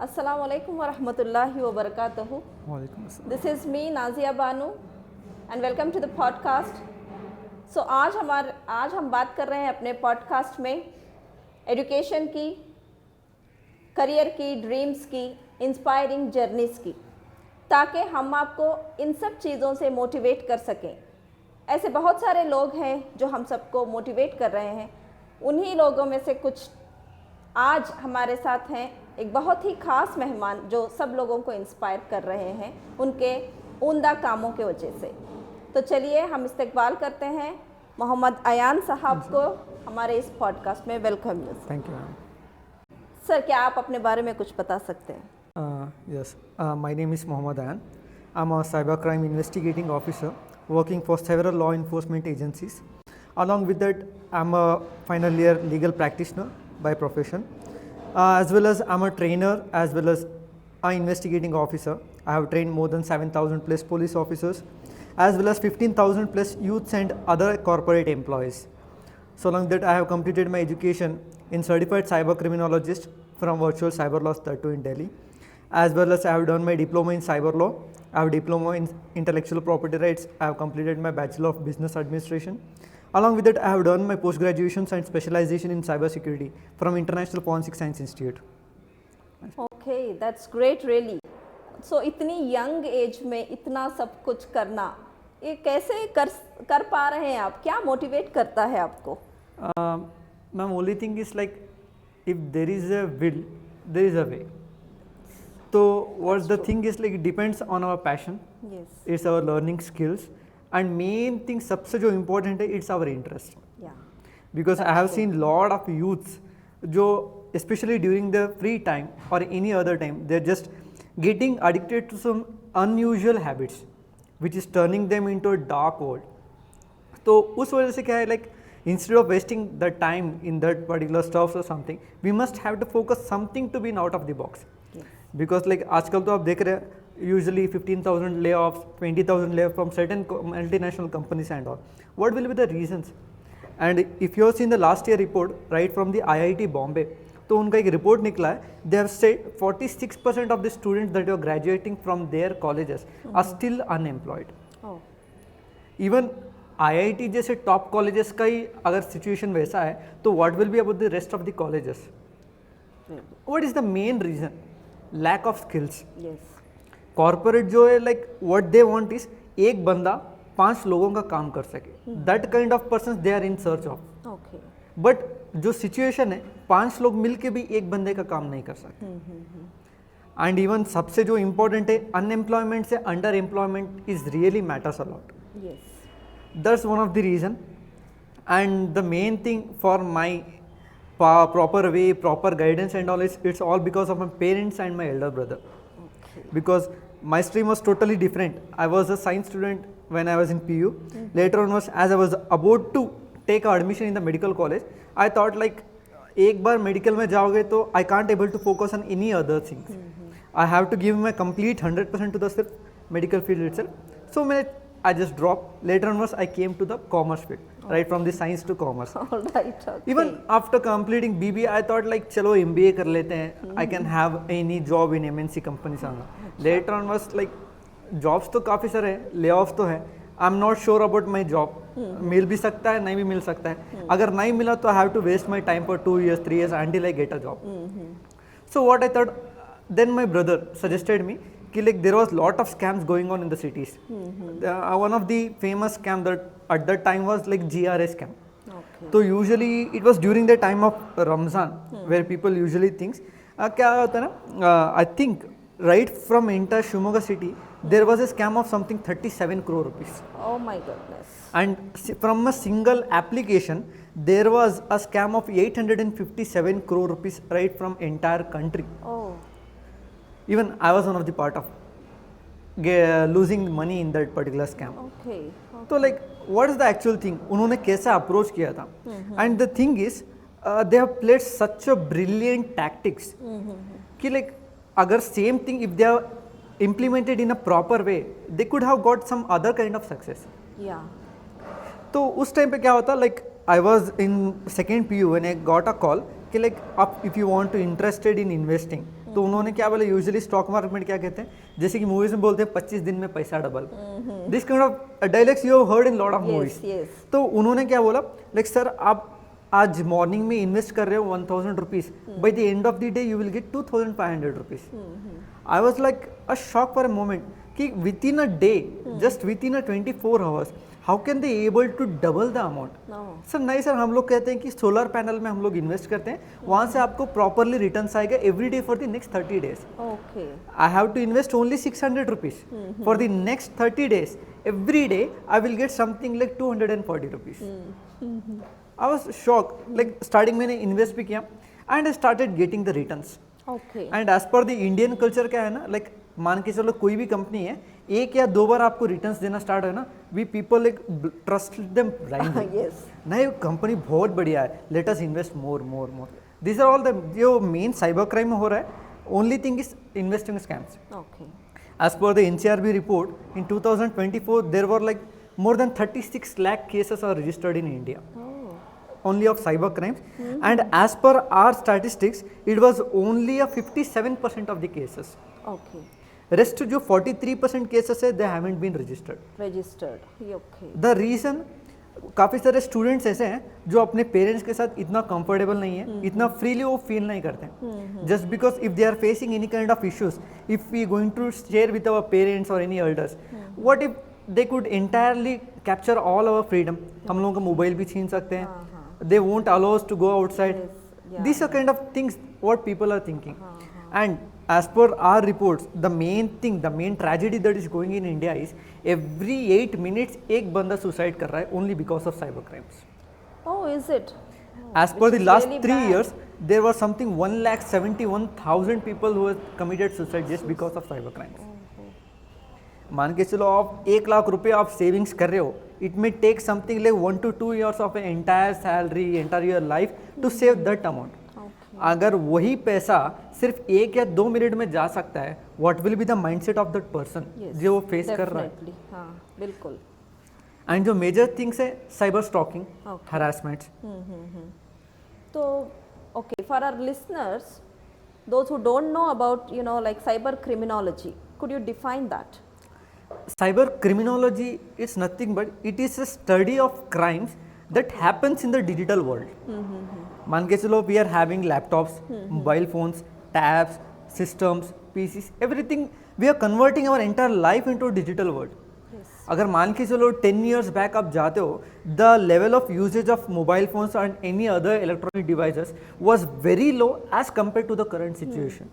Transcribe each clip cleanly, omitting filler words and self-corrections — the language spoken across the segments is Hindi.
अस्सलाम वालेकुम वरहमतुल्लाहि वबरकातुहू. वालेकुम अस्सलाम। This is me Nazia Banu and welcome to the podcast. So आज हम बात कर रहे हैं अपने पॉडकास्ट में एजुकेशन की, करियर की, ड्रीम्स की, इंस्पायरिंग जर्नीज़ की, ताकि हम आपको इन सब चीज़ों से मोटिवेट कर सकें. ऐसे बहुत सारे लोग हैं जो हम सबको मोटिवेट कर रहे हैं. उन्हीं लोगों में से कुछ आज हमारे साथ हैं एक बहुत ही ख़ास मेहमान जो सब लोगों को इंस्पायर कर रहे हैं उनके उम्दा कामों के वजह से. तो चलिए हम इस्तकबाल करते हैं मोहम्मद अयान साहब को हमारे इस पॉडकास्ट में. Welcome you. Thank you ma'am. Sir, क्या आप अपने बारे में कुछ बता सकते हैं? Yes, my name is Mohammad Ayan. I'm a cybercrime investigating officer working for several law enforcement agencies. Along with that, I'm a final year legal practitioner by profession, as well as I'm a trainer as well as an investigating officer. I have trained more than 7,000 plus police officers, as well as 15,000 plus youths and other corporate employees. So along that, I have completed my education in certified cyber criminologist from Virtual Cyber Law Institute in Delhi, as well as I have done my diploma in cyber law. I have diploma in intellectual property rights. I have completed my bachelor of business administration. Along with that, I have done my post graduation and specialization in cyber security from International Forensic Science Institute. Okay, that's great really. So इतनी यंग एज में इतना सब कुछ करना, ये कैसे कर पा रहे हैं आप? क्या मोटिवेट करता है आपको? Ma'am, only thing is like if there is a will, there is a way. So what the thing is like it depends on our passion. Yes. It's our learning skills, and main thing सबसे जो important है it's our interest. Yeah. Because I have seen lot of youths जो especially during the free time or any other time they're just getting addicted to some unusual habits which is turning them into a dark world. तो उस वजह से क्या है like instead of wasting the time in that particular stuff or something, we must have to focus something to be out of the box. Yes. Because like आजकल तो आप देख रहे हैं usually 15,000 layoffs, 20,000 layoffs from certain multinational companies and all. What will be the reasons? And if you have seen the last year report right from the IIT Bombay, तो उनका एक रिपोर्ट निकला है. They have said 46% of the students that are graduating from their colleges are still unemployed. Oh. Even IIT जैसे टॉप कॉलेजेस का ही अगर सिचुएशन वैसा है तो what will be about the rest of the colleges? What is the main reason? Lack of skills. Yes. Corporate जो है like what they want is एक बंदा 5 लोगों का काम कर सके. That kind of person they are in search of. Okay. But जो सिचुएशन है 5 लोग मिलके भी एक बंदे का काम नहीं कर सकते. एंड इवन सबसे जो इम्पोर्टेंट है अनएम्प्लॉयमेंट से under employment is really matters a lot. Yes. That's one of the reason, and the main thing for my proper way, proper guidance and all is it's all because of my parents and my elder brother. Okay. Because my stream was totally different. I was a science student when I was in PU. Later on was as I was about to take admission in the medical college, I thought like एक बार मेडिकल में जाओगे तो I can't able to focus on any other things. I have to give my complete 100% to the सिर्फ medical field itself. So I just dropped. Later onwards, I came to the commerce field, right from the science to commerce. All right. Okay. Even after completing BBA, I thought like चलो MBA कर लेते हैं. I can have any job in MNC companies आना. Later onwards, like jobs तो काफ़ी सारे हैं, layoffs तो है. I'm not sure about my job. मिल भी सकता है, नहीं भी मिल सकता है. अगर नहीं मिला तो I have to waste my time for 2 years, 3 years until I get a job. So what I thought, then my brother suggested me कि like there was lot of scams going on in the cities. One of the famous scam that at that time was like GRA scam. Okay. So usually it was during the time of Ramzan where people usually thinks क्या होता है ना, I think right from entire Shimoga city there was a scam of something 37 crore rupees. Oh my goodness. And from a single application there was a scam of 857 crore rupees right from entire country. Oh. Even I was one of the part of losing money in that particular scam. Okay. तो like what is the actual thing? उन्होंने कैसा approach किया था? And the thing is they have played such a brilliant tactics कि like अगर same thing if they are implemented in a proper way they could have got some other kind of success. Yeah. तो उस टाइम पे क्या होता like I was in second PU when I got a call कि like if you want to interested in investing तो उन्होंने क्या बोला, यूजुअली स्टॉक मार्केट में क्या कहते हैं, जैसे कि मूवीज में बोलते हैं 25 दिन में पैसा double, this kind of dialogues you have heard in lot of movies. तो उन्होंने क्या बोला, लाइक सर आप आज मॉर्निंग में इन्वेस्ट कर रहे हो 1000 rupees, by the end of the day you will get 2500 rupees. I was like a shock for a moment कि within a day, just within a 24 hours, how can they able to double the amount. Sir नहीं सर, हम लोग कहते हैं कि सोलर पैनल में हम लोग इन्वेस्ट करते हैं, वहां से आपको प्रॉपरली रिटर्न्स आएगा every day for the next 30 days। I have to invest only 600 rupees for the next 30 days। Every day I will get something like 240 rupees. I was shock, like starting मैंने इन्वेस्ट भी किया and I started getting the returns. And as per the Indian culture क्या है ना, लाइक मान के चलो कोई भी कंपनी है, एक या दो बार आपको रिटर्न्स देना स्टार्ट है ना, we people like trust them blindly. नहीं कंपनी बहुत बढ़िया है, let us invest more more more. This are all the जो मेन साइबर क्राइम में हो रहा है, only thing is investing scams. As per the NCRB report in 2024 there were like more than 36 lakh cases are registered in India only of cyber crimes, and as per our statistics it was only a 57% of the cases. Rest जो 43% cases है they haven't been registered. The reason, काफ़ी सारे स्टूडेंट्स ऐसे हैं जो अपने पेरेंट्स के साथ इतना कंफर्टेबल नहीं है, इतना फ्रीली वो फील नहीं करते, just because if they are facing any kind of issues, if we going to share with our parents और any elders, what if they could entirely capture all our freedom. हम लोगों का मोबाइल भी छीन सकते हैं, they won't allow us to go outside. These are kind of things what people are thinking. And as per our reports, the main thing, the main tragedy that is going in India is every 8 minutes एक बंदा suicide कर रहा है only because of cyber crimes. Oh, is it? As per the last 3 years, there was something 1,71,000 people who have committed suicide just because of cyber crimes. मान के चलो आप 1 लाख रुपए आप सेविंग्स कर रहे हो, it may take something like 1 to 2 years of entire salary, entire your life to save that amount. अगर वही पैसा सिर्फ 1 या 2 मिनट में जा सकता है, what will be the mindset of that person जो वो फेस कर रहा है। बिल्कुल। एंड जो मेजर थिंग्स है साइबर स्टॉकिंग, हरासमेंट। तो okay, for our listeners, those who don't know about like cyber criminology, could you define that? Cyber criminology is nothing but it is a study of crimes that happens in the digital world. मान के चलो we are having laptops, mobile phones, tabs, systems, PCs, everything. We are converting our entire life into a digital world. अगर मान के चलो 10 years back आप जाते हो, the level of usage of mobile phones and any other electronic devices was very low as compared to the current situation.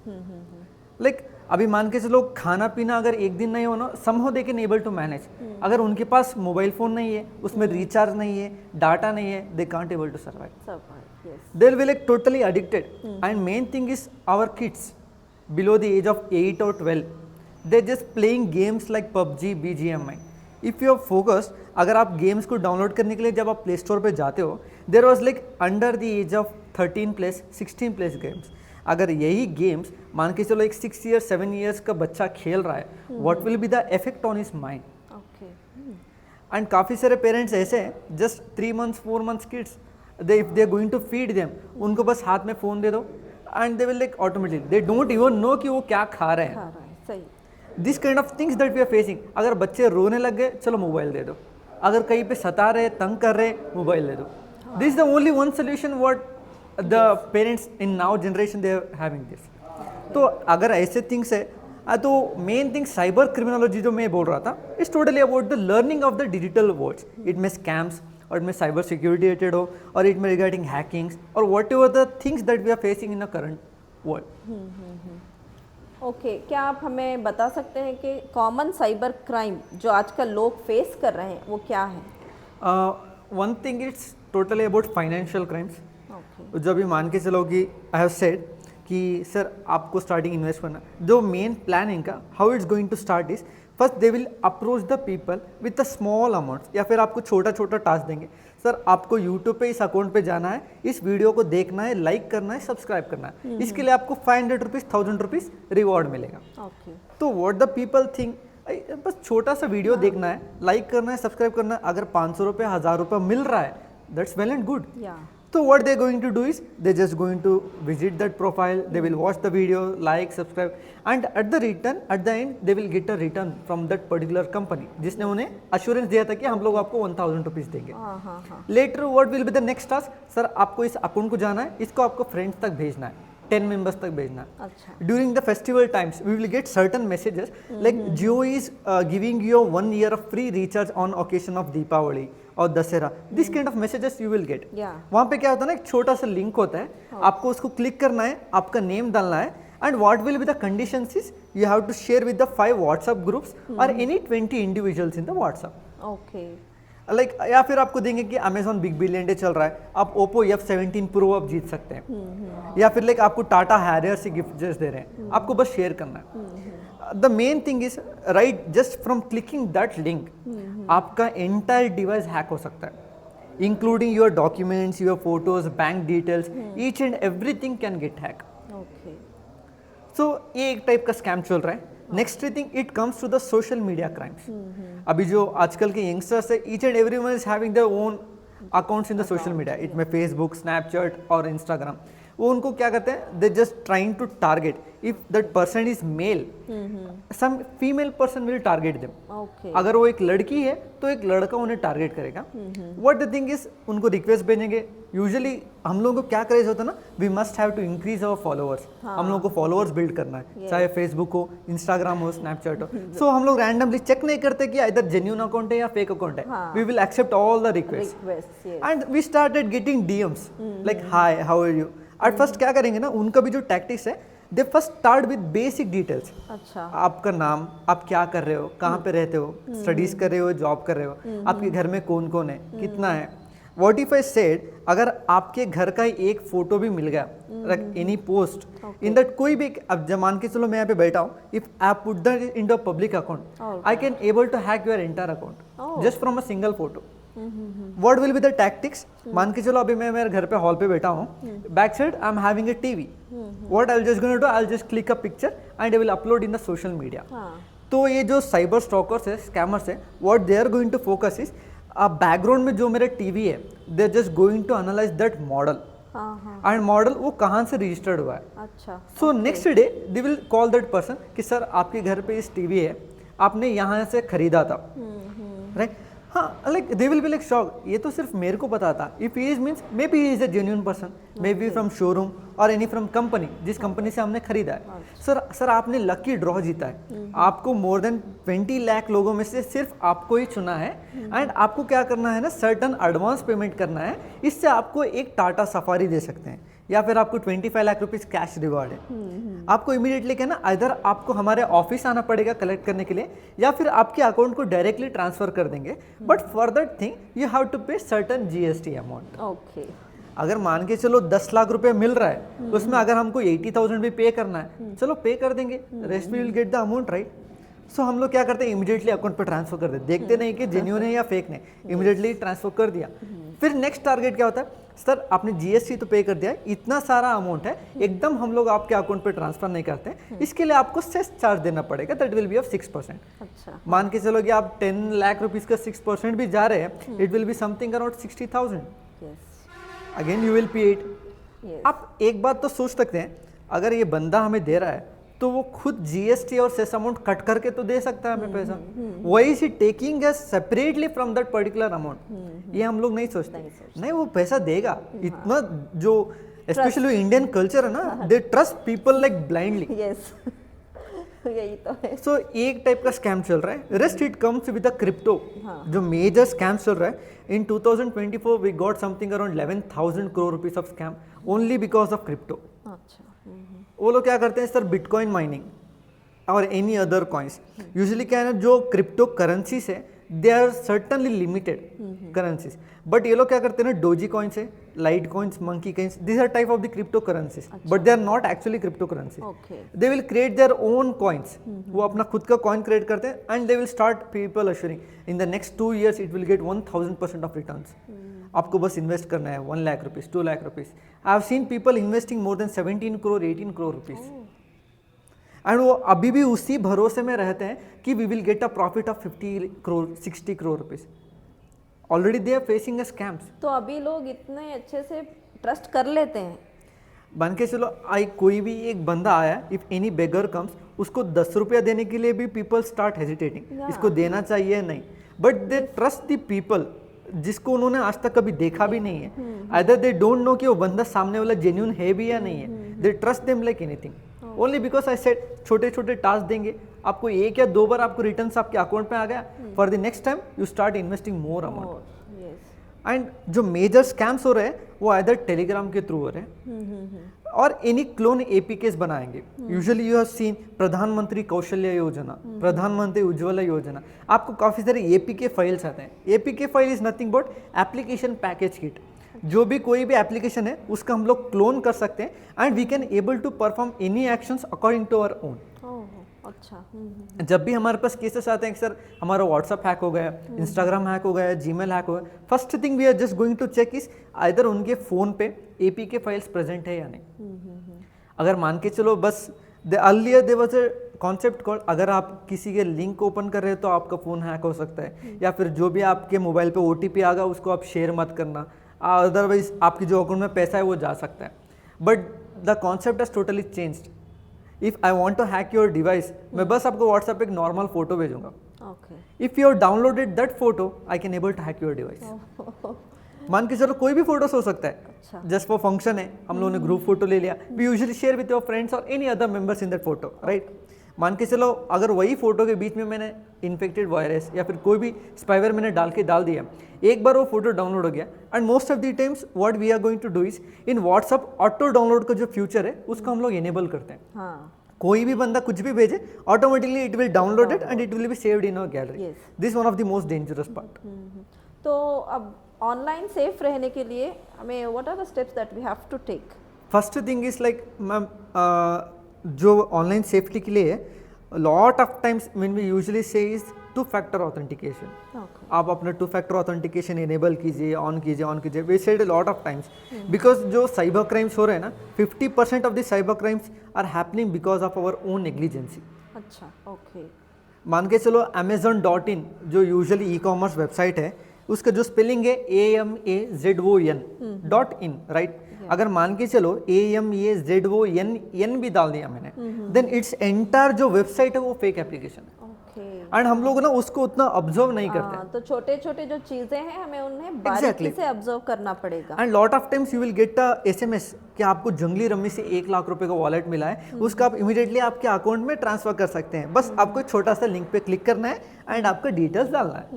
Like अभी मान के चलो खाना पीना अगर एक दिन नहीं होना, somehow they can able to manage. अगर उनके पास मोबाइल फोन नहीं है, उसमें रिचार्ज नहीं है, डाटा नहीं है, they can't able to survive. They will be like totally addicted. And main thing is our kids below the age of 8 or 12, they're just playing games like PUBG, BGMI. If you are focused, अगर आप गेम्स को डाउनलोड करने के लिए जब आप प्ले स्टोर पे जाते हो, there was like under the age of 13+, 16+ games. अगर यही गेम्स मान के चलो एक 6 years 7 years का बच्चा खेल रहा है, what will be the effect on his mind. And काफ़ी सारे पेरेंट्स ऐसे हैं, just 3 months 4 months kids, they if they are going to feed them, उनको बस हाथ में फ़ोन दे दो and they will like automatically, they don't even know कि वो क्या खा रहे हैं। This kind of things that we are facing. अगर बच्चे रोने लग गए, चलो मोबाइल दे दो। अगर कहीं पे सता रहे, तंग कर रहे, मोबाइल दे दो। This is the only one solution what the parents in now generation they are having this. तो अगर ऐसे थिंग्स है तो मेन थिंग साइबर क्रिमिनोलॉजी जो मैं बोल रहा था, is totally about the learning of the digital words. It में स्कैम्स, और इट में साइबर सिक्योरिटी रिलेटेड हो, और इट में रिगार्डिंग हैकिंग्स, और whatever the things that we are facing in the current world. Okay, क्या आप हमें बता सकते हैं कि कॉमन साइबर क्राइम जो आजकल लोग फेस कर रहे हैं वो क्या है? One thing it's totally about financial crimes. जो अभी मान के चलो कि आई हैव सेड कि सर आपको स्टार्टिंग इन्वेस्ट करना, जो मेन प्लान इनका how it's going to start is, first they will approach the people with a small amount, या फिर आपको छोटा छोटा टास्क देंगे। सर आपको यूट्यूब पे इस अकाउंट पे जाना है, इस वीडियो को देखना है, लाइक करना है, सब्सक्राइब करना है, इसके लिए आपको 500 रुपीज़ 1000 रुपीज़ रिवॉर्ड मिलेगा। तो व्हाट द पीपल थिंक, बस छोटा सा वीडियो देखना है, लाइक करना है, सब्सक्राइब करना है, अगर 500 रुपये 1000 रुपये मिल रहा है, that's well and good. So what they're going to do is they're just going to visit that profile, they will watch the video, like, subscribe, and at the end they will get a return from that particular company जिसने उन्हें assurance दिया था कि हम लोग आपको 1000 रुपीज़ देंगे. Later what will be the next task? Sir आपको इस अकाउंट को जाना है, इसको आपको फ्रेंड्स तक भेजना है, 10 members तक भेजना है. अच्छा. During the festival times we will get certain messages like Jio is giving you 1 year of free recharge on occasion of Deepavali और Dussehra. This kind of messages you will gate. वहाँ पे क्या होता है ना, एक छोटा सा लिंक होता है, आपको उसको क्लिक करना है, आपका नेम डालना है, and what will be the conditions is you have to share with the 5 WhatsApp groups और any 20 individuals in the WhatsApp. Okay. Like या फिर आपको देंगे कि अमेजॉन बिग बिलियन डे चल रहा है, आप ओप्पो F17 प्रो आप जीत सकते हैं, या फिर लाइक आपको टाटा हैरियर से गिफ्ट दे रहे हैं, आपको बस शेयर करना है. The main thing is right, just from clicking that link आपका entire device hack हो सकता है, including your documents, your photos, bank details, each and everything can get hacked. Okay. So ये एक टाइप का स्कैम चल रहा है. Next thing it comes to the social media crimes. अभी जो आजकल के यंगस्टर्स है, each and everyone is having their own accounts in the social media, it में फेसबुक, स्नैपचैट और इंस्टाग्राम. वो उनको क्या करते हैं, they just trying to target, if that person is male, some female person will target them. अगर वो एक लड़की है तो एक लड़का उन्हें टारगेट करेगा. व्हाट द थिंग इज, उनको रिक्वेस्ट भेजेंगे. यूजुअली हम लोगों को क्या क्रेज होता है ना, we must have to increase our followers. हम लोगों को फॉलोअर्स बिल्ड करना है, चाहे फेसबुक हो, इंस्टाग्राम हो, स्नैपचैट हो. सो हम लोग रैंडमली चेक नहीं करते कि इधर जेन्युइन अकाउंट है या फेक अकाउंट है. We will accept all the request and we started getting DMs like hi how are you. At first क्या करेंगे ना, उनका भी जो टैक्टिक्स है, they first start with basic details. अच्छा. आपका नाम, आप क्या कर रहे हो, कहाँ पे रहते हो, स्टडीज कर रहे हो, जॉब कर रहे हो, आपके घर में कौन कौन है, कितना है. व्हाट इफ आई सेड, अगर आपके घर का एक फोटो भी मिल गया, एनी पोस्ट इन दैट, कोई भी, अब जब मान के चलो मैं यहाँ पे बैठा हूँ, if I put that in the public account, I can able to hack your entire account just from a single photo. What will be the tactics? मान के चलो अभी मैं मेरे घर पे हॉल पे बैठा हूँ, back side I am having a TV. What I'll just gonna do, I'll just click a picture and I will upload in the social media. तो ये जो साइबर स्टॉकर्स है, स्कैमर्स है, what they are going to focus is, background में जो मेरा टीवी है, they are just going to analyze that model. And model वो कहाँ से रजिस्टर्ड हुआ है. अच्छा. So next day they will call that person कि सर आपके घर पे इस टीवी है, आपने यहाँ से खरीदा था, राइट. हाँ, like they will be like shock, ये तो सिर्फ मेरे को पता था. If he is means may be he is a genuine person, may be from showroom और एनी फ्रॉम कंपनी, जिस कंपनी से हमने खरीदा है. सर आपने लकी ड्रॉ जीता है, आपको मोर देन 20 लाख लोगों में से सिर्फ आपको ही चुना है, एंड आपको क्या करना है ना, सर्टन एडवांस पेमेंट करना है, इससे आपको एक टाटा सफारी दे सकते हैं, या फिर आपको 25 लाख रुपीस कैश रिवॉर्ड है. आपको इमीडिएटली क्या ना, इधर आपको हमारे ऑफिस आना पड़ेगा कलेक्ट करने के लिए, या फिर आपके अकाउंट को डायरेक्टली ट्रांसफर कर देंगे. But for that thing you have to pay certain GST amount. Okay. अगर मान के चलो 10 लाख रुपए मिल रहा है, तो उसमें अगर हमको 80,000 भी पे करना है, चलो पे कर देंगे, rest we will get the amount, right. So हम लोग क्या करते हैं, इमीडिएटली अकाउंट पे ट्रांसफर कर देते, देखते नहीं कि जेन्युइन है या फेक ने, इमीडिएटली ट्रांसफर कर दिया. फिर नेक्स्ट टारगेट क्या होता है, सर आपने GST तो पे कर दिया है, इतना सारा अमाउंट है, एकदम हम लोग आपके अकाउंट पे ट्रांसफर नहीं करते, इसके लिए आपको सेस चार्ज देना पड़ेगा, दैट विल बी ऑफ 6%. अच्छा. मान के चलो कि आप 10 लाख रुपीस का 6% भी जा रहे हैं, it will be something around 60,000. Again you will pay it. आप एक बात तो सोच सकते हैं, अगर ये बंदा हमें दे रहा है तो वो खुद GST और सेस अमाउंट कट करके तो दे सकता है हमें पैसा. Why is he taking us separately from that particular amount, ये हम लोग नहीं सोचते. नहीं, वो पैसा देगा. इतना जो स्पेशली इंडियन कल्चर है ना, they trust people like blindly. Yes, यही तो है. सो एक टाइप का स्कैम चल रहा है. Rest it comes with the crypto. जो मेजर स्कैम चल रहा है, in 2024 we got something around 11,000 crore rupees of scam only because of crypto. अच्छा. वो लोग क्या करते हैं सर, बिटकॉइन माइनिंग और एनी अदर कॉइन्स. यूजुअली क्या है ना, जो क्रिप्टो करेंसीज है, they are certainly limited currencies, but ये लोग क्या करते हैं ना, डोजी कॉइन्स है, lite coins, monkey coins, this are type of the crypto currencies, but they are not actually crypto currency. They will create their own coins. वो अपना खुद का कॉइन क्रिएट करते हैं, and they will start people assuring in the next 2 years it will get 1000% of returns. आपको बस इन्वेस्ट करना है 1 lakh rupees, 2 lakh rupees. I have seen people investing more than 17 crore, 18 crore rupees, and वो अभी भी उसी भरोसे में रहते हैं कि we will get a profit of 50 crore, 60 crore rupees. already they are facing a scams. तो अभी लोग इतने अच्छे से ट्रस्ट कर लेते हैं। बन के चलो कोई भी एक बंदा आया, इफ एनी बेगर कम्स, उसको 10 रुपया देने के लिए भी पीपल स्टार्ट हेजिटेटिंग, इसको देना चाहिए नहीं, but they trust the people जिसको उन्होंने आज तक कभी देखा भी नहीं है। आइदर दे डोंट नो कि वो बंदा सामने वाला जेन्युइन है भी या नहीं है, they trust them like anything only because I said छोटे छोटे टास्क देंगे आपको, 1 या 2 बार आपको रिटर्न्स आपके अकाउंट में आ गया, for the next time you start investing more amount. And जो मेजर स्कैम्स हो रहे हैं वो आइदर टेलीग्राम के थ्रू हो रहे हैं और एनी क्लोन एपीकेस बनाएंगे। यूजुअली यू हैव सीन प्रधानमंत्री कौशल्य योजना, प्रधानमंत्री उज्ज्वला योजना, आपको काफी सारे एपीके फाइल्स आते हैं। APK file is nothing but application package kit, जो भी कोई भी एप्लीकेशन है उसका हम लोग क्लोन कर सकते हैं and we can able to perform any actions according to our own. अच्छा। जब भी हमारे पास केसेस आते हैं कि सर हमारा व्हाट्सअप हैक हो गया, इंस्टाग्राम हैक हो गया, जीमेल हैक हो गया, first thing we are just going to check is either उनके फ़ोन पे एपीके फाइल्स प्रेजेंट है या नहीं। अगर मान के चलो बस earlier there was a concept called, अगर आप किसी के लिंक ओपन कर रहे हो तो आपका फ़ोन हैक हो सकता है, या फिर जो भी आपके मोबाइल पे ओटीपी आ गया उसको आप शेयर मत करना, अदरवाइज आपके जो अकाउंट में पैसा है वो जा सकता है। But the concept has totally changed. If I want to hack your device, मैं बस आपको व्हाट्सएप पे एक नॉर्मल फोटो भेजूंगा। If you are downloaded that photo I can able to hack your device. मान के चलो कोई भी फोटोस हो सकता है, जस्ट फॉर फंक्शन है, हम लोगों ने ग्रुप फोटो ले लिया, we usually share with your friends और any other members in that photo, right. मान के चलो अगर वही फोटो के बीच में मैंने इन्फेक्टेड वायरस या फिर कोई भी स्पाइवेयर मैंने डाल दिया, एक बार वो फोटो डाउनलोड हो गया, and most of the times what we are going to do is in WhatsApp auto download का जो फ्यूचर है उसको हम लोग इनेबल करते हैं। कोई भी बंदा कुछ भी भेजे automatically it will download it and it will be saved in our gallery. This one of the most dangerous part. तो अब ऑनलाइन सेफ रहने के लिए हमें what are the steps that we have to take? First thing is like ma'am, जो ऑनलाइन सेफ्टी के लिए lot of times when we usually say is 2 factor authentication. आप अपना 2 फैक्टर ऑथेंटिकेशन इनेबल कीजिए, ऑन कीजिए। We said lot of times because जो साइबर क्राइम्स हो रहे हैं ना, 50% of the cyber crimes are happening because of our own negligence. अच्छा, ओके। मान के चलो amazon.in जो यूजुअली ई कॉमर्स वेबसाइट है, उसका जो स्पेलिंग है AMAZON.in, राइट। अगर मान के चलो AMAZON भी डाल दिया मैंने, देन इट्स एंटायर जो वेबसाइट है वो फेक एप्लीकेशन है। एंड हम लोग ना उसको उतना ऑब्जर्व नहीं करते। तो छोटे छोटे जो चीजें हैं हमें उन्हें बारीकी से ऑब्जर्व करना पड़ेगा। And lot of times you will get a SMS कि आपको जंगली रम्मी से 1 लाख रुपए का वॉलेट मिला है, उसका आप इमीडिएटली आपके अकाउंट में ट्रांसफर कर सकते हैं। बस आपको एक छोटा सा लिंक पे क्लिक करना है एंड आपका डिटेल्स डालना है,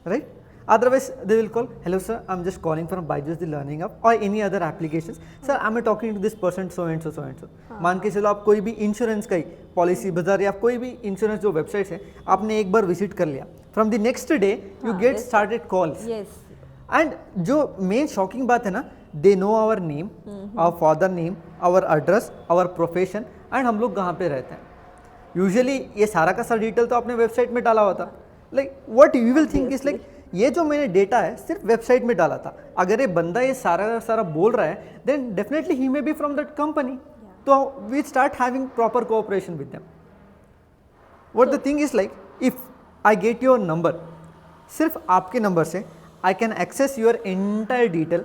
right. Otherwise, they will call, hello sir, I'm just calling from Byju's the Learning App or any other applications. Sir, I'm talking to this person so and so and so. मान के चलो आप कोई भी इंश्योरेंस का ही पॉलिसी बाजार या कोई भी इंश्योरेंस जो वेबसाइट्स है आपने एक बार विजिट कर लिया, from the next day you get started calls. And जो मेन शॉकिंग बात है ना, they know our name, our father name, our address, our profession and हम लोग कहाँ पे रहते हैं। यूजुअली ये सारा का सारा डिटेल तो आपने वेबसाइट में डाला हुआ था। Like what you will think is like ये जो मैंने डेटा है सिर्फ वेबसाइट में डाला था, अगर ये बंदा ये सारा बोल रहा है then definitely he may be from that company. तो we start having proper cooperation with them. What the thing is like if I get your number, सिर्फ आपके नंबर से I can access your entire detail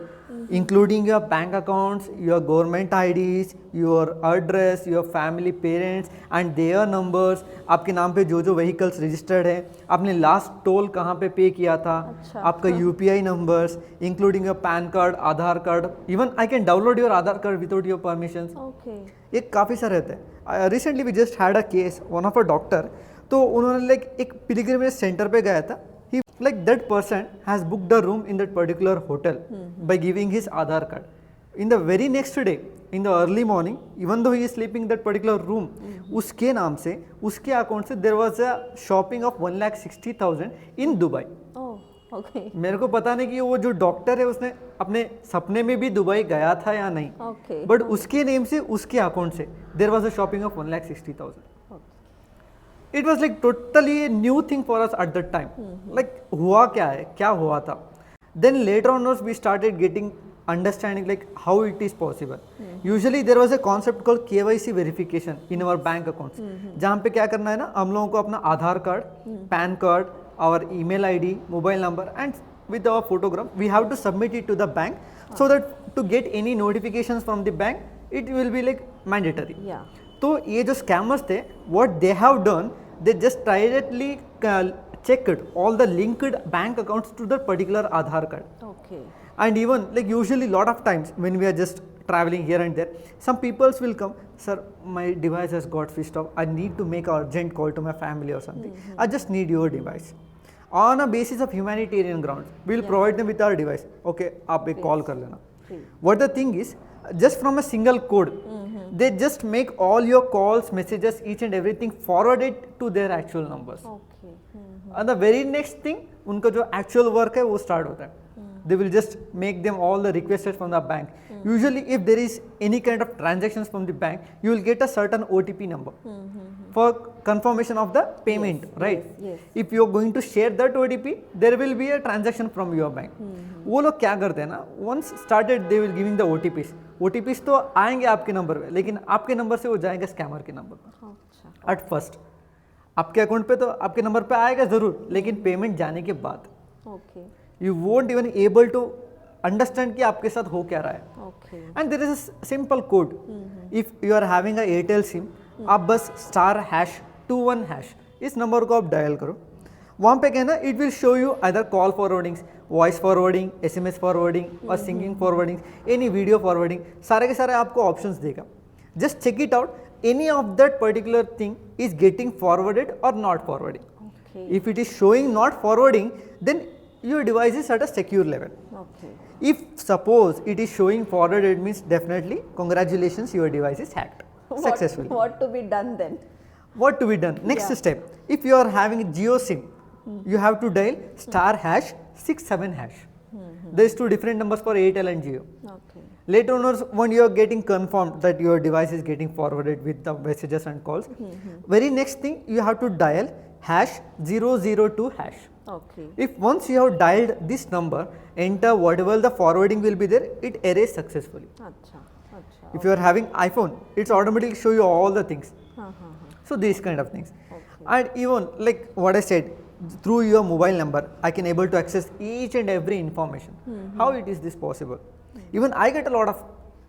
including your bank accounts, your government IDs, your address, your family parents and their numbers, आपके नाम पे जो जो vehicles registered है, आपने last toll कहाँ पे पे किया था, आपका UPI numbers, including your PAN card, Aadhaar card, even I can download your Aadhaar card without your permissions. Okay. ये काफ़ी सारे रहते हैं। Recently we just had a case, one of a doctor, तो उन्होंने like एक pilgrimage center पे गया था, like that person has booked a room in that particular hotel by giving his Aadhaar card. In the very next day, in the early morning, even though he is sleeping in that particular room, उसके नाम से, उसके अकाउंट से there was a shopping of 1,60,000 in Dubai. Oh, okay. मेरे को पता नहीं कि वो जो डॉक्टर है उसने अपने सपने में भी दुबई गया था या नहीं, okay. बट उसके नेम से, उसके अकाउंट से there was a shopping of 1,60,000. It was like totally a new thing for us at that time. Like हुआ क्या है, क्या हुआ था? Then later on we started getting understanding like how it is possible. Usually there was a concept called KYC verification in our bank accounts. जहाँ पे क्या करना है ना, हम लोगों को अपना Aadhaar card, PAN card, our email ID, mobile number and with our photograph, we have to submit it to the bank so that to get any notifications from the bank, it will be like mandatory. Yeah. तो ये जो scammers थे, what they have done, they just directly checked all the linked bank accounts to the particular Aadhaar card. Okay. And even like usually lot of times when we are just traveling here and there, some peoples will come, sir, my device has got switched off, I need to make an urgent call to my family or something, I just need your device. On a basis of humanitarian grounds, we will provide them with our device. Okay, आप एक call कर लेना. What the thing is, just from a single code, they just make all your calls, messages, each and everything forwarded to their actual numbers. Okay. And the very next thing, उनका जो actual work है वो start होता है. They will just make them all the requested from the bank. Usually if there is any kind of transactions from the bank, you will get a certain OTP number for confirmation of the payment, right? Yes. If you are going to share that OTP, there will be a transaction from your bank. वो लोग क्या करते हैं ना, once started they will giving the OTPs तो आएंगे आपके नंबर पे, लेकिन आपके नंबर से वो जाएंगे स्कैमर के नंबर पर. अच्छा. एट फर्स्ट आपके अकाउंट पे तो आपके नंबर पे आएगा जरूर, लेकिन पेमेंट जाने के बाद Okay. You won't even able to understand कि आपके साथ हो क्या रहा है. Okay. And there is a simple code. If you are having a Airtel sim, आप बस *#21# इस नंबर को आप डायल करो. वहाँ पे कहना it will show you other call forwardings, voice forwarding, SMS forwarding और singing forwarding, any video forwarding, सारे के सारे आपको ऑप्शंस देगा. Just check it out, any of that particular thing is getting forwarded or not forwarding. Okay. If it is showing not forwarding, then your device is at a secure level. Okay. If suppose it is showing forwarded, means definitely congratulations, your device is hacked successfully. What to be done then? What to be done? Next step, if you are having a Jio SIM, you have to dial *#67#. There is two different numbers for Airtel and Jio. Okay. Later on, when you are getting confirmed that your device is getting forwarded with the messages and calls, very next thing you have to dial #002#. Okay. If once you have dialed this number, enter whatever the forwarding will be there, it erase successfully. Acha. Acha. If you are having iPhone, it's automatically show you all the things. So these kind of things. Okay. And even like what I said, through your mobile number, I can able to access each and every information. How it is this possible? Even I get a lot of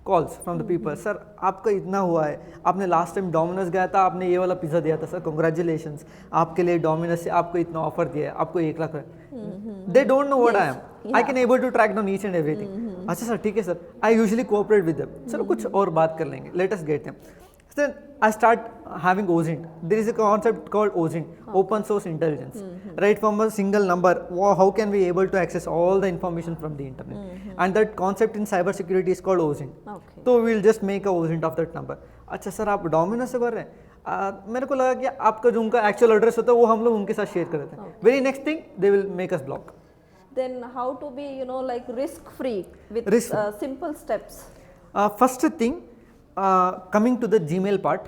calls from the people. Sir आपका इतना हुआ है, आपने लास्ट टाइम डोमिनोज गया था, आपने ये वाला पिज़्ज़ा दिया था सर, कंग्रेचुलेशंस, आपके लिए डोमिनोज से आपको इतना ऑफर दिया है, आपको 1 lakh. They don't know what I am. I can able to track down each and everything. अच्छा सर ठीक है sir, I usually cooperate with them. Sir कुछ और बात कर लेंगे, let us get them. Then I start having OSINT. There is a concept called OSINT, Open Source Intelligence. Right from a single number, how can we able to access all the information from the internet? And that concept in cyber security is called OSINT. Okay. So we will just make a OSINT of that number. अच्छा सर आप डोमिनोज से कर रहे हैं, मेरे को लगा कि आपका जो उनका एक्चुअल एड्रेस होता है वो हम लोग उनके साथ शेयर कर देते हैं. Very next thing they will make us block. Then how to be, like risk free with simple steps? First thing, coming to the Gmail part,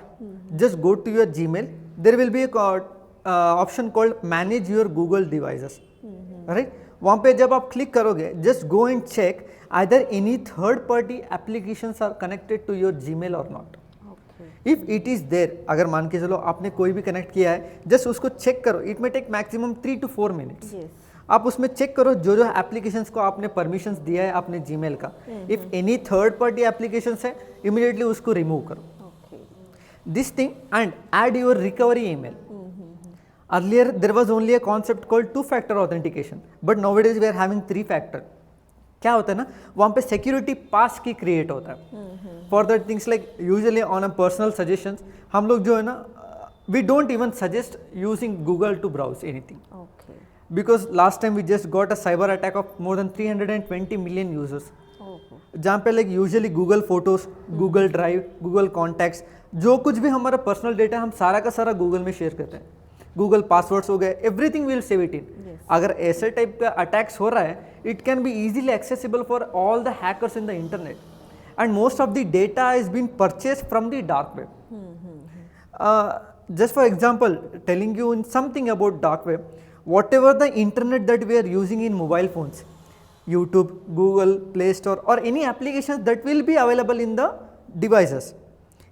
just go to your Gmail. There will be a option called manage your Google devices. Right? वहाँ पे जब आप क्लिक करोगे, just go and check either any third party applications are connected to your Gmail or not. Okay. If it is there, अगर मान के चलो आपने कोई भी कनेक्ट किया है, just उसको चेक करो. It may take maximum 3 to 4 minutes. Yes. आप उसमें चेक करो जो जो एप्लीकेशंस को आपने परमिशंस दिया है अपने जीमेल का. If any third party applications है, इमीडिएटली उसको रिमूव करो. Okay. This thing and add your recovery email. Earlier there was only a concept called 2-factor authentication, but nowadays we are having 3-factor. क्या होता है ना, वहाँ पे सिक्योरिटी पास की क्रिएट होता है for that things. Like usually on a personal suggestions हम लोग जो है ना, we don't even suggest using Google to browse anything. Okay. Because last time we just got a cyber attack of more than 320 million users. जहाँ पे like usually Google photos, Google drive, Google contacts, जो कुछ भी हमारा पर्सनल डेटा हम सारा का सारा गूगल में शेयर करते हैं. गूगल पासवर्ड्स हो गए, everything will save it in. अगर ऐसे टाइप का अटैक्स हो रहा है, it can be easily accessible for all the hackers in the internet. And most of the data is been purchase from the dark web. Just for example, telling you in something about dark web, whatever the internet that we are using in mobile phones, YouTube, Google, Play Store or any applications that will be available in the devices,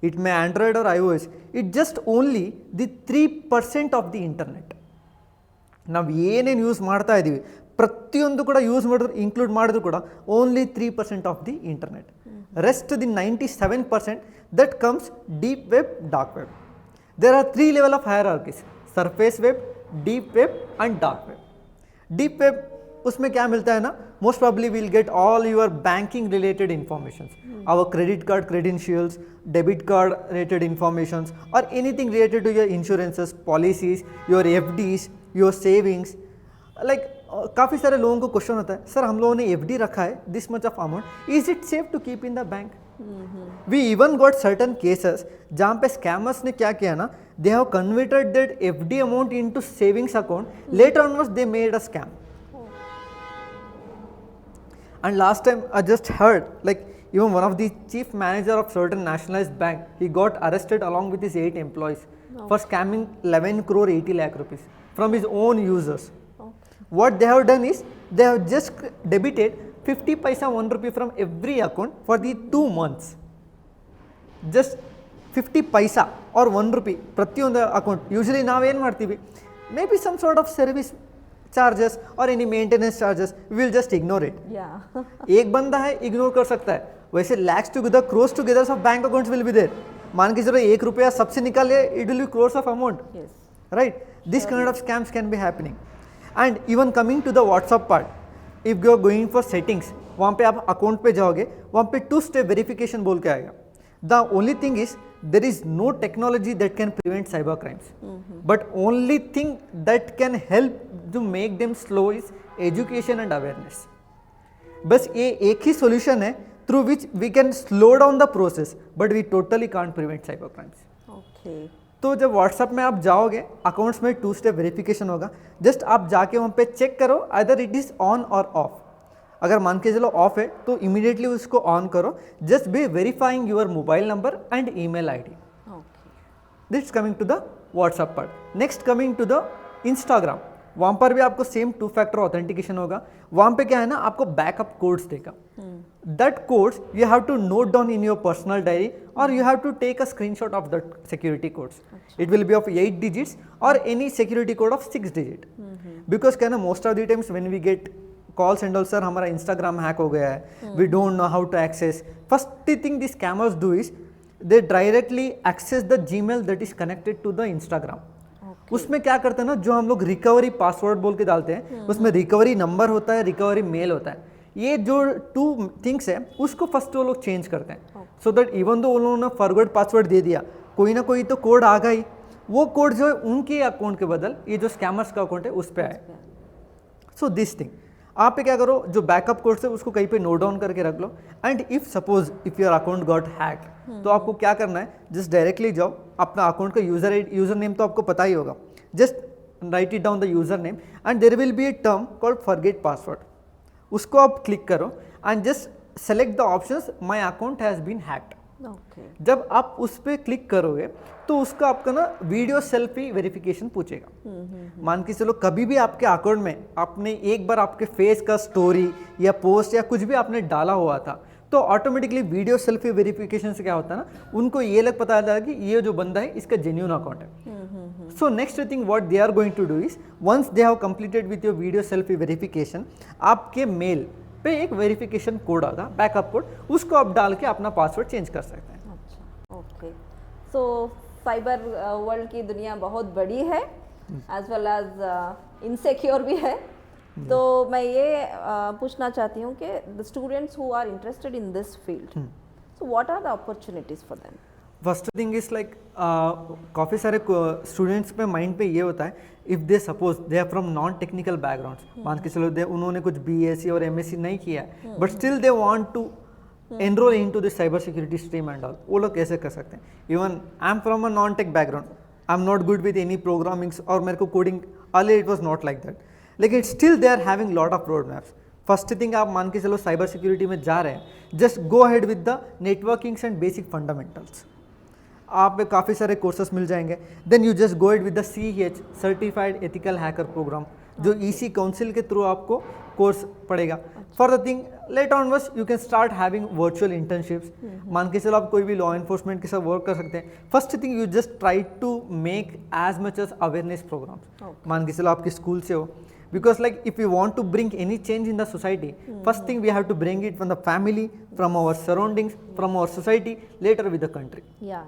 it may Android or iOS, it just only the 3% of the internet. ನಾವು ಏನೇನು ಯೂಸ್ ಮಾಡ್ತಾ ಇದ್ದೀವಿ ಪ್ರತಿಯೊಂದು ಕೂಡ ಯೂಸ್ ಮಾಡಿದ್ರು ಇನ್ಕ್ಲೂಡ್ ಮಾಡಿದ್ರು ಕೂಡ only 3% of the internet. Rest the 97% that comes deep web, dark web. There are 3 level of hierarchies: surface web, deep web and dark web. Deep web उसमें क्या मिलता है ना, most probably will get all your banking related information, our credit card credentials, debit card related informations और anything related to your insurances, policies, your FDs, your savings. Like काफ़ी सारे लोगों को क्वेश्चन होता है, सर हम लोगों ने एफडी रखा है this much of amount, is it safe to keep in the bank? We even got certain cases जहाँ पे स्कैमर्स ने क्या किया ना, they have converted that FD amount into savings account, later onwards they made a scam. And last time I just heard, like even one of the chief manager of certain nationalized bank, he got arrested along with his 8 employees for scamming 11 crore 80 lakh rupees from his own users. What they have done is they have just debited 50 paisa 1 rupee from every account for the 2 months. Just 50 paisa or 1 rupee ಪ್ರತಿಯೊಂದು ಅಕೌಂಟ್. ಯೂಶಲಿ ನಾವೇನು ಮಾಡ್ತೀವಿ, maybe some sort of service charges और any maintenance charges, will just ignore it. एक बंदा है इग्नोर कर सकता है, वैसे lakhs together, crores together of bank accounts will be there. मान के चलो 1 रुपया सबसे निकाले, it will be crores of amount, right? This kind of scams can be happening. And even coming to the WhatsApp part, if you are going for settings, वहाँ पे आप अकाउंट पे जाओगे, वहाँ पे 2 स्टेप वेरिफिकेशन बोल के आएगा. The only thing is there is no technology that can prevent cyber crimes, but only thing that can help to make them slow is education and awareness. बस ये एक ही solution है through which we can slow down the process, but we totally can't prevent cyber crimes. Okay. तो जब व्हाट्सएप में आप जाओगे, अकाउंट्स में 2 स्टेप वेरिफिकेशन होगा. जस्ट आप जाके वहाँ पे चेक करो आइदर इट इज़ ऑन और ऑफ. अगर मान के चलो ऑफ है तो इमीडिएटली उसको ऑन करो. Just be verifying your mobile number and email ID. This coming to the WhatsApp part. Next coming to the Instagram, वहाँ पर भी आपको सेम 2 फैक्टर ऑथेंटिकेशन होगा. वहाँ पे क्या है ना, आपको बैकअप कोड्स देगा. That codes you have to note down in your personal diary और you have to take a screenshot of that security codes. It will be of 8 digits और any security code of 6 digit. Because क्या ना, most of the times when we get calls and all, sir हमारा इंस्टाग्राम हैक हो गया है, we don't know how to access. First thing the scammers do is they directly access the Gmail that is connected to the Instagram. उसमें क्या करते हैं ना, जो हम लोग रिकवरी पासवर्ड बोल के डालते हैं, उसमें रिकवरी नंबर होता है, रिकवरी मेल होता है. ये जो 2 थिंग्स है उसको फर्स्ट वो लोग चेंज करते हैं, सो दैट इवन दो उन्होंने फॉरवर्ड पासवर्ड दे दिया, कोई ना कोई तो कोड आ गई, वो कोड जो है उनके अकाउंट के बदल ये जो स्कैमर्स का अकाउंट है उस पर आए. सो दिस थिंग आप पे क्या करो, जो बैकअप कोड्स है उसको कहीं पे नोट डाउन करके रख लो. And if suppose if your account got hack, तो आपको क्या करना है, जस्ट डायरेक्टली जाओ, अपना अकाउंट का यूजर नेम तो आपको पता ही होगा, just write it down the user name and there will be a term called forget password. उसको आप क्लिक करो and just select the options my account has been hacked. जब आप उस पर क्लिक करोगे तो उसका आपका ना वीडियो सेल्फी वेरिफिकेशन पूछेगा. मान के चलो कभी भी आपके अकाउंट में आपने एक बार आपके फेस का स्टोरी या पोस्ट या कुछ भी आपने डाला हुआ था, तो ऑटोमेटिकली वीडियो सेल्फी वेरिफिकेशन से क्या होता है ना, उनको ये लग पता चला कि ये जो बंदा है इसका जेन्युइन अकाउंट है. So next thing what they are going to do is, once they have completed with your video selfie verification, आपके मेल पे एक वेरिफिकेशन कोड आता है, बैकअप कोड, उसको आप डाल के अपना पासवर्ड चेंज कर सकते हैं. ओके, सो साइबर वर्ल्ड की दुनिया बहुत बड़ी है, एज वेल एज इनसिक्योर भी है. तो मैं ये पूछना चाहती हूँ कि the students who are interested in this field, so what are the opportunities for them? First thing is like काफ़ी सारे स्टूडेंट्स पे माइंड पे ये होता है, if they suppose they are from non technical backgrounds, मान के चलो उन्होंने कुछ BSc और MSc नहीं किया है, but still they want to enrol into the cyber security stream and all, वो लोग कैसे कर सकते हैं? Even I am from a non tech background, I am not good with any programmings और मेरे को coding earlier it was not like that, लेकिन still they are having lot of road maps. First thing आप मान के चलो साइबर सिक्योरिटी में जा रहे हैं, just go ahead with the networkings and basic fundamentals. आप पे काफ़ी सारे कोर्सेस मिल जाएंगे. Then you just go ahead with the CEH certified ethical hacker programme, जो EC काउंसिल के थ्रू आपको कोर्स पड़ेगा. For the thing later onwards you can start having virtual internships. मान के चलो आप कोई भी लॉ एनफोर्समेंट के साथ वर्क कर सकते हैं. First thing you just try to make as much as awareness programmes. मान के चलो आपके स्कूल से हो, because like if we want to bring any change in the society, first thing we have to bring it from the family, from our surroundings, from our society, later with the country. Yeah.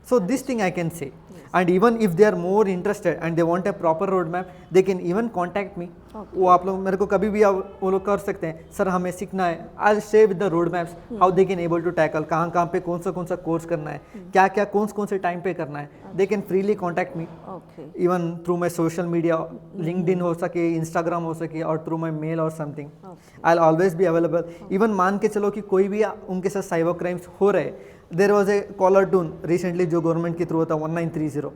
So this thing I can say. And even if they are more interested and they want a proper roadmap, they can even contact me. वो आप लोग मेरे को कभी भी वो लोग कर सकते हैं, सर हमें सीखना है, I'll share with the roadmaps how they can able to tackle, कहाँ पे कौन सा कोर्स करना है, क्या कौन से टाइम पे करना है. They can freely contact me. Okay. Even through my social media, LinkedIn हो सके, Instagram हो सके, और through my mail or something. I'll always be available. Even मान के चलो कि कोई भी उनके साथ साइबर क्राइम्स हो रहे, there was a caller tune recently जो गवर्नमेंट के थ्रू होता है 1930,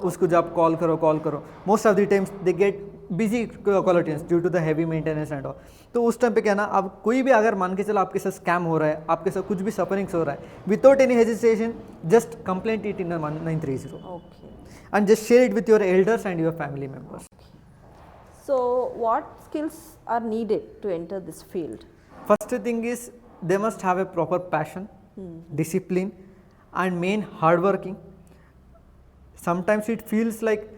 उसको जब कॉल करो most of the times they get busy caller tunes due to the heavy maintenance and all. तो उस टाइम पे क्या ना, अब कोई भी अगर मान के चलो आपके साथ स्कैम हो रहा है, आपके साथ कुछ भी सफरिंग्स हो रहा है, without any hesitation just complaint it in 1930 and just share it with your elders and your family members. So what skills are needed to enter this field? First thing is they must have a proper passion, discipline, and main hardworking. Sometimes it feels like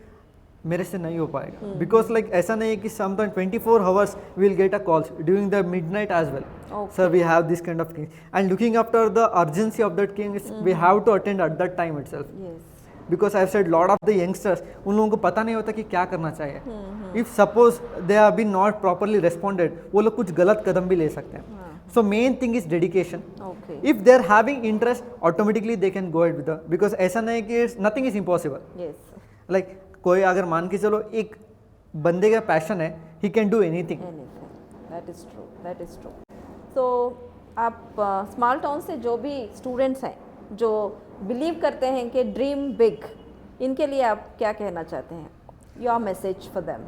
मेरे से नहीं हो पाएगा, because like ऐसा नहीं है कि sometimes 24 hours we will get a calls during the midnight as well. Sir, we have this kind of thing, and looking after the urgency of that thing, we have to attend at that time itself. Yes. Because I've said lot of the youngsters, उन लोगों को पता नहीं होता कि क्या करना चाहिए. If suppose they have been not properly responded, वो लोग कुछ गलत कदम भी ले सकते हैं. So main thing is dedication. Okay. If they are having interest, automatically they can go ahead with the, because ऐसा नहीं कि nothing is impossible. Yes. Like कोई अगर मान के चलो एक बंदे का पैशन है, he can do anything. That is true. That is true. So आप स्मॉल टाउन से जो भी स्टूडेंट्स हैं जो बिलीव करते हैं कि ड्रीम बिग, इनके लिए आप क्या कहना चाहते हैं? Your message for them.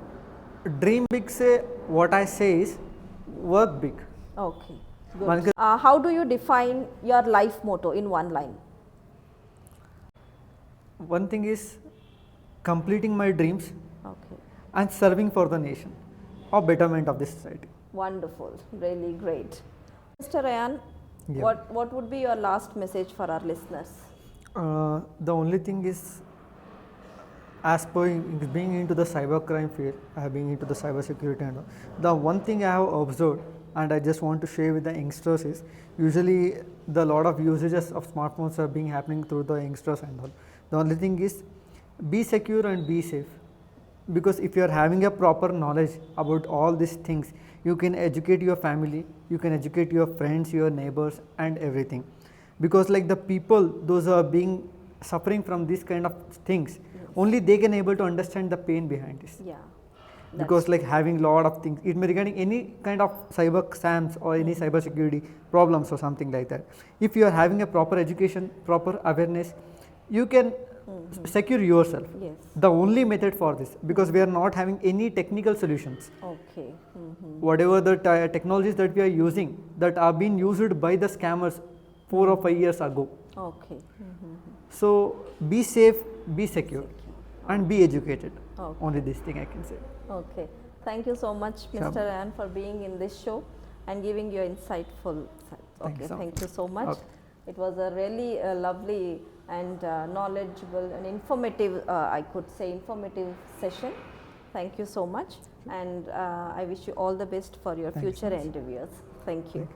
Dream big से what I say is work big. Okay. Good. How do you define your life motto in one line? One thing is completing my dreams. Okay. And serving for the nation or betterment of the society. Wonderful. Really great. Mr. Ryan, Yeah. what would be your last message for our listeners? The only thing is, as per being into the cybercrime field, I have been into the cyber security and all, the one thing I have observed and I just want to share with the youngsters is, usually the lot of usages of smartphones are being happening through the youngsters and all. The only thing is, be secure and be safe, because if you are having a proper knowledge about all these things, you can educate your family, you can educate your friends, your neighbors and everything, because like the people those who are being suffering from this kind of things, only they can able to understand the pain behind this. Yeah. Because like having lot of things, it may regarding any kind of cyber scams or any cyber security problems or something like that, if you are having a proper education, proper awareness, you can secure yourself. Yes. The only method for this, because we are not having any technical solutions. Okay. Whatever the technologies that we are using, that are being used by the scammers 4 or 5 years ago. Okay. So be safe, be secure, and be educated. Okay. Only this thing I can say. Okay. Thank you so much, Sure. Mr. Ryan, for being in this show and giving your insightful thoughts. Okay. Thank you so much. Okay. It was a really lovely and knowledgeable and informative, I could say informative session. Thank you so much, and I wish you all the best for your Thank you so future much. endeavors. Thank you.